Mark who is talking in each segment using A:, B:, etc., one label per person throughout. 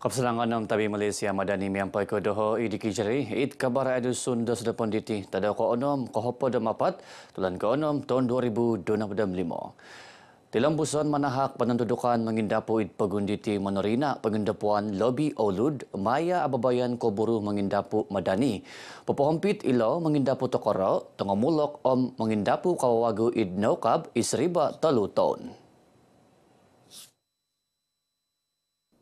A: Kapsalangan ng tabi Malaysia madani miampai ko doho idikijari it kabar adu sunda sedepon diti tada ko onom kohopo damapat tulan ko onom tahun 2025. Dalam busan manahak penentudukan mengindapu it pagunditi menerina pengindapuan lobby olud maya ababayan ko buru mengindapu madani. Popohompit ilo mengindapu tokoro tengomulok om mengindapu kawawagu id naukab isriba telu tahun.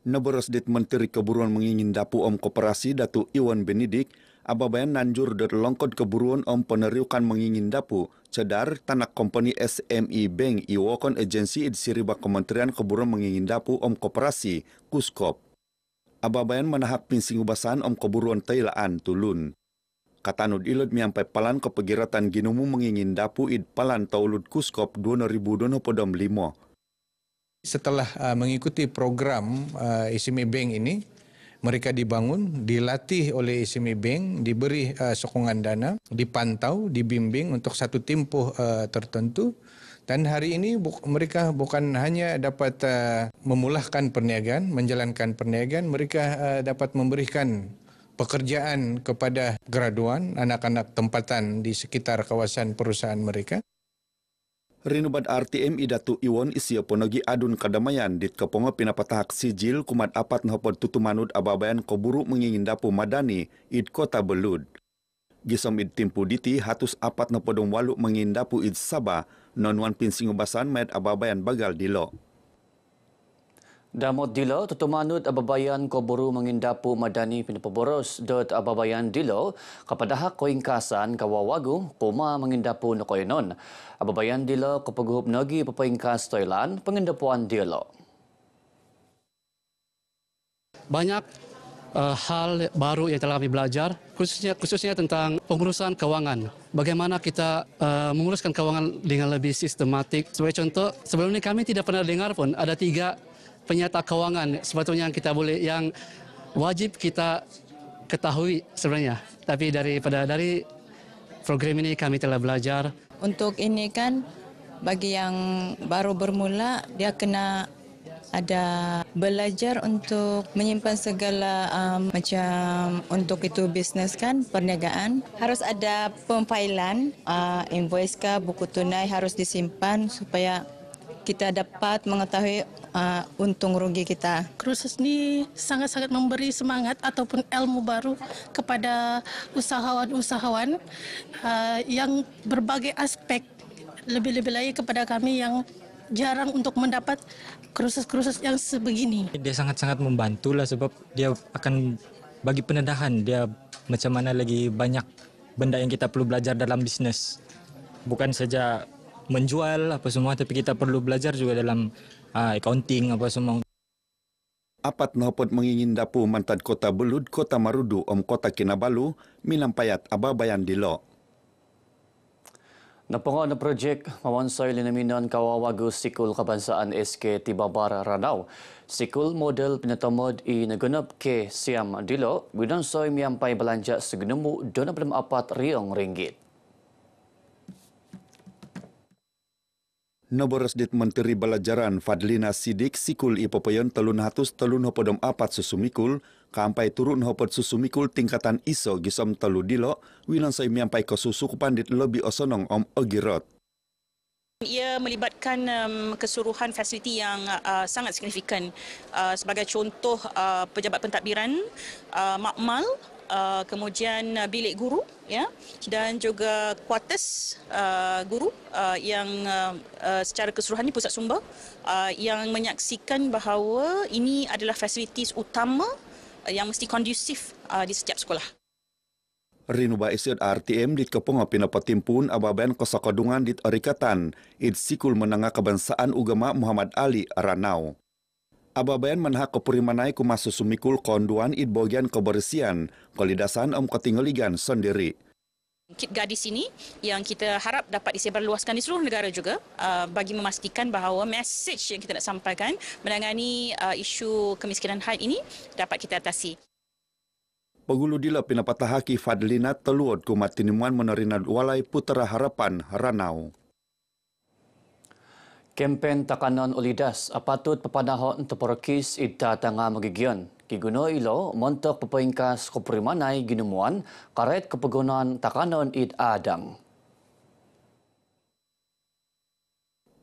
B: Nabarasdet Menteri Keburuan mengingindapu Om Koperasi Datuk Iwan Benidik, ababayan nanjur dan longkod keburuan Om peneriukan mengingindapu, cedar tanak kompani SME Bank iwakon agensi siriba Kementerian Keburuan mengingindapu Om Koperasi, Kuskop. Ababayan menahak pinsing ubasan Om Keburuan Tailaan Tulun. Katanud ilod miampai palan kepegiratan ginumu mengingindapu id palan taulud Kuskop 2025.
C: Setelah mengikuti program SME Bank ini, mereka dibangun, dilatih oleh SME Bank, diberi sokongan dana, dipantau, dibimbing untuk satu tempoh tertentu. Dan hari ini mereka bukan hanya dapat memulahkan perniagaan, menjalankan perniagaan, mereka dapat memberikan pekerjaan kepada graduan, anak-anak tempatan di sekitar kawasan perusahaan mereka.
B: Rinubat RTM Idatu Iwan isia ponogi adun kadamayan dit kepongo pinapatahak sijil kumat apat nahopod tutumanud ababayan koburu mengingindapu madani id kota Belud. Gisom id timpu diti hatus apat nahopodong walu mengindapu id Sabah nonwan pinsing ubasan med ababayan bagal dilo.
A: Damot dilo tutumanut ababayan ko buru mengindapu madani pinapaboros dot ababayan dilo kapadahak koingkasan kawawagu kuma mengindapu nokoyonon. Ababayan dilo kapaguhup nagi papaingkas Thailand pengindapuan dilo.
D: Banyak hal baru yang telah kami belajar, khususnya tentang pengurusan keuangan. Bagaimana kita menguruskan keuangan dengan lebih sistematik. Sebagai contoh, sebelum ini kami tidak pernah dengar pun ada 3 penyata keuangan sebetulnya yang wajib kita ketahui sebenarnya. Tapi dari program ini kami telah belajar.
E: Untuk ini kan bagi yang baru bermula dia kena ada belajar untuk menyimpan segala macam untuk itu bisnes kan, perniagaan. Harus ada pemfailan, invoice kah, buku tunai harus disimpan supaya kita dapat mengetahui untung rugi kita.
F: Kursus ini sangat-sangat memberi semangat ataupun ilmu baru kepada usahawan-usahawan yang berbagai aspek. Lebih-lebih lagi kepada kami yang jarang untuk mendapat kursus-kursus yang sebegini.
G: Dia sangat-sangat membantu lah sebab dia akan bagi pendedahan dia macam mana lagi banyak benda yang kita perlu belajar dalam bisnes. Bukan saja menjual apa semua, tapi kita perlu belajar juga dalam accounting apa semua.
B: Apat nahopod mengingindapu mantan kota Belud, kota Marudu, Om kota Kinabalu, minampayat ababayan dilo.
A: Napongo na projek mawansoy linaminon kawawagu sikul kabansaan SK Tibabar Ranau. Sikul model pinatamod i nagunap ke Siam Dilo, binonsoy miyampay belanja segenemu 24 riyong ringgit.
B: Nabarasdet Menteri Belajaran Fadlina Sidik sikul ipopayon 334 susumikul, kampai turun hopot susumikul tingkatan ISO gisom telu dilo, wilansay miampai ke susu kupandit lebih osonong Om Ogirot.
H: Ia melibatkan keseluruhan fasiliti yang sangat signifikan. Sebagai contoh, pejabat pentadbiran, makmal, kemudian bilik guru, ya, dan juga kuartus guru yang secara keseluruhan ini pusat sumber yang menyaksikan bahawa ini adalah fasiliti utama yang mesti kondusif di setiap sekolah.
B: Rinuba isid RTM dit kepongo pinapatimpun ababayan kosakadungan dit Arikatan id sikul menengah kebangsaan Ugama Muhammad Ali Ranau. Ababayan menhak kepurimanai kumasu sumikul konduan id bagian kebersihan kolidasan ketinggaligan sendiri.
H: Kit gadis ini yang kita harap dapat disebarluaskan di seluruh negara juga bagi memastikan bahawa mesej yang kita nak sampaikan menangani isu kemiskinan haid ini dapat kita atasi.
B: Pegulu dila pinapatahaki Fadlina teluot kumatinimuan menerina walai Putera Harapan Ranau.
A: Kempen takanan ulidas apatut papanahon teporokis ita tanga magigyon. Kiguno ilo, montok papaingkas Koprimanay ginumuan, karet kepegunan takanon id adang.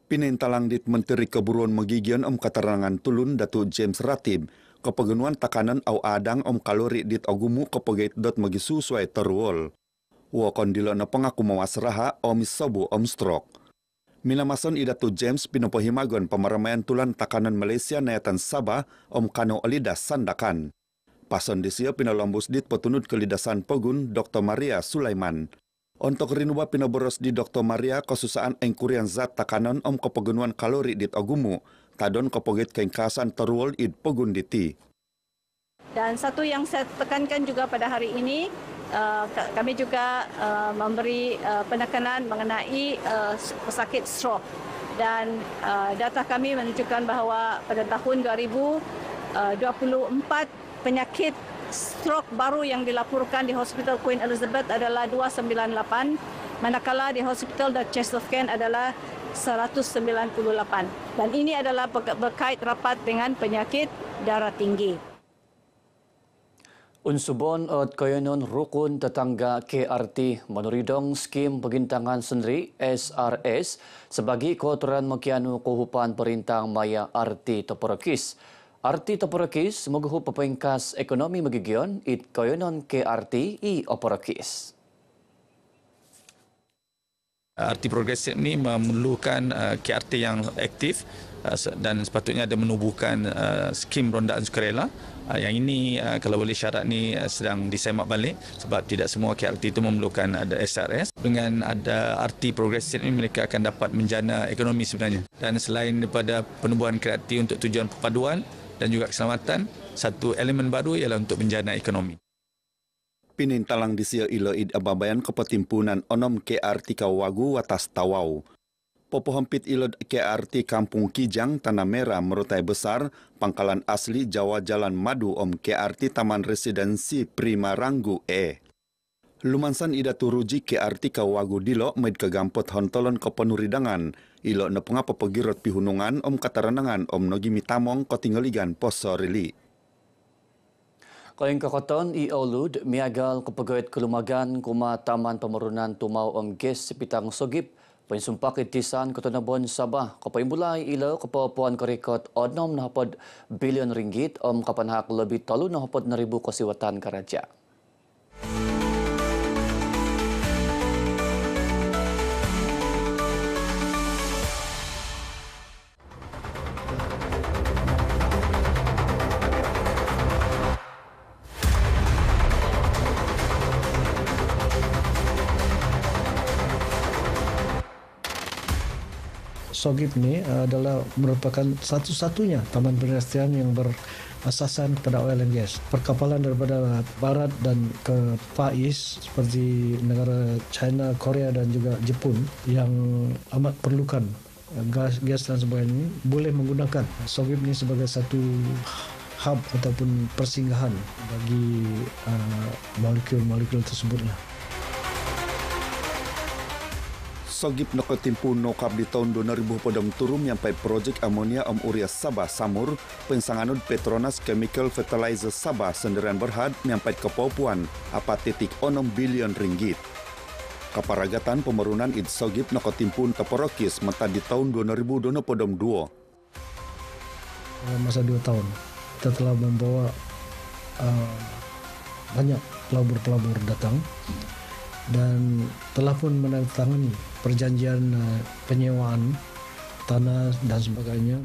B: Pinintalang dit Menteri Keburuan Magigian keterangan tulun Datu James Ratib, kepegunuan takanan au adang kalori dit agumu kepegait dot magisu suai terwol. Wakon dilo na pengaku mawasraha sabu strok. Minamason Idatu James pinopohimagon pemaramaian tulan takanan Malaysia nayatan Sabah kano alidas sandakan. Pason disia pinalambus dit petunut kelidasan pegun Dr. Maria Sulaiman. Untuk rinuba pinaboros di Dr. Maria kesusaan engkurian zat takanan kepegunuan kalori dit agumu, tadon kepegait kengkasan terwol id pegun diti.
I: Dan satu yang saya tekankan juga pada hari ini, kami juga memberi penekanan mengenai pesakit stroke. Dan data kami menunjukkan bahawa pada tahun 2024 penyakit stroke baru yang dilaporkan di Hospital Queen Elizabeth adalah 298, manakala di Hospital The Chest of Kent adalah 198. Dan ini adalah berkait rapat dengan penyakit darah tinggi.
A: Unsubon at kayanon rukun tetangga KRT menuridong skim pegintangan sendiri SRS sebagai kotoran makianu kuhupan perintang maya RT Toporakis. RT Toporakis maguhu papengkas ekonomi magigion it kayanon KRT i Oporakis.
J: RT progresif ini memerlukan KRT yang aktif dan sepatutnya ada menubuhkan skim rondaan sukarela. Yang ini kalau boleh syarat ni sedang disemak balik sebab tidak semua KRT itu memerlukan ada SRS. Dengan ada RT progresif ini mereka akan dapat menjana ekonomi sebenarnya. Dan selain daripada penubuhan KRT untuk tujuan perpaduan dan juga keselamatan, satu elemen baru ialah untuk menjana ekonomi.
B: Pinintalang disia ilo id ababayan kepetimpunan onom KRT Kawagu watas Tawau. Popohampit ilod KRT Kampung Kijang Tanah Merah Merutai Besar, pangkalan asli Jawa Jalan Madu KRT Taman Residensi Prima Ranggu Lumansan ida turuji KRT Kawagu Dilo maid kegampot hontolon kepenuridangan, ilo nepengapa pegirot pihunungan kataranangan Nogi Mitamong kotinggaligan posorili.
A: Kaling kakoton iolud miagal kepegawait kelumagan kuma Taman Pemerunan Tumau Ges Sepitang Sogip pensumpah kitisan Kotonabon Sabah kapaimulai ilo kepapuan kerikot 6 bilion ringgit kapanhak lebih 3 ribu kosiwatan karaja.
K: Sogip ini adalah merupakan satu-satunya taman perindustrian yang berasasan kepada oil and gas. Perkapalan daripada barat dan ke Far East seperti negara China, Korea dan juga Jepun yang amat perlukan gas dan sebagainya boleh menggunakan Sogip ini sebagai satu hub ataupun persinggahan bagi molekul-molekul tersebutlah.
B: Sogip nakotimpu nokap di tahun 2000 podom turum nyampai projek amonia uria Sabah Samur, pensanganud Petronas Chemical Fertilizer Sabah Sendirian Berhad nyampai kepopuan 4.6 bilion ringgit. Kaparagatan pemerunan id Sogip nakotimpu Toporakis mata di tahun 2000 podom 2.
K: Masa 2 tahun kita telah membawa banyak pelabur-pelabur datang dan telah pun menandatangani perjanjian penyewaan tanah dan sebagainya.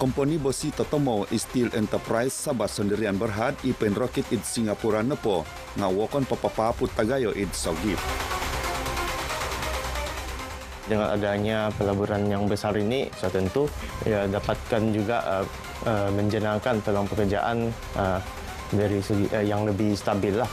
B: Komponi Bosi Totomo Steel Enterprise Sabah Sendirian Berhad ipen roket id Singapura nepo ngawokon papapaput tagayo id Sogip.
L: Dengan adanya pelaburan yang besar ini, saya tentu dapatkan juga menjenangkan peluang pekerjaan dari segi yang lebih stabil lah.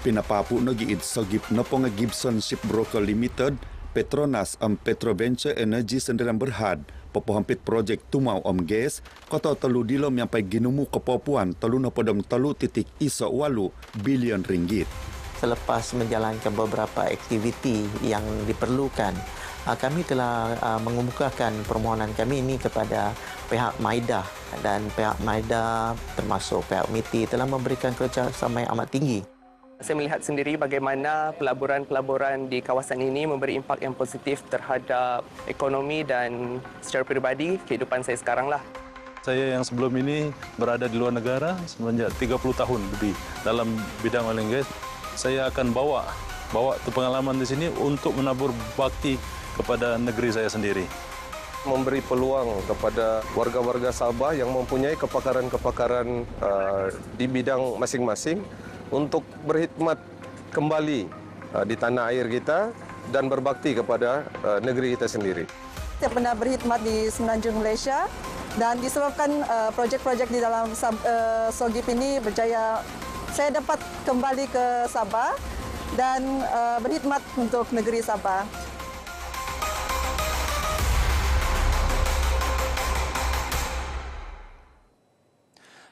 B: Pinapapu nagi id Sogip Noponga Gibson Shipbroker Limited, Petronas Petroventure Energy Sendirian Berhad, pepohampit projek Tumau Ges, kota telu dilom yang pai ginumu kepopuan telu napodom telu titik iso walu bilion ringgit.
M: selepas menjalankan beberapa aktiviti yang diperlukan, kami telah mengemukakan permohonan kami ini kepada pihak MIDA, dan pihak MIDA termasuk pihak MITI telah memberikan kerjasama yang amat tinggi.
N: Saya melihat sendiri bagaimana pelaburan-pelaburan di kawasan ini memberi impak yang positif terhadap ekonomi dan secara peribadi kehidupan saya sekaranglah.
O: Saya yang sebelum ini berada di luar negara semenjak 30 tahun lebih dalam bidang oil and gas. Saya akan bawa pengalaman di sini untuk menabur bakti kepada negeri saya sendiri.
P: Memberi peluang kepada warga-warga Sabah yang mempunyai kepakaran-kepakaran di bidang masing-masing untuk berkhidmat kembali di tanah air kita dan berbakti kepada negeri kita sendiri.
Q: Saya pernah berkhidmat di Semenanjung Malaysia dan disebabkan projek-projek di dalam SOGIP ini berjaya, saya dapat kembali ke Sabah dan berkhidmat untuk negeri Sabah.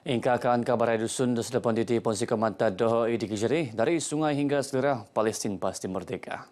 A: Ingkakan kabar dusun dan sedepan di Ponsi Kemantan Doha di Kejari dari sungai hingga selera Palestin pasti merdeka.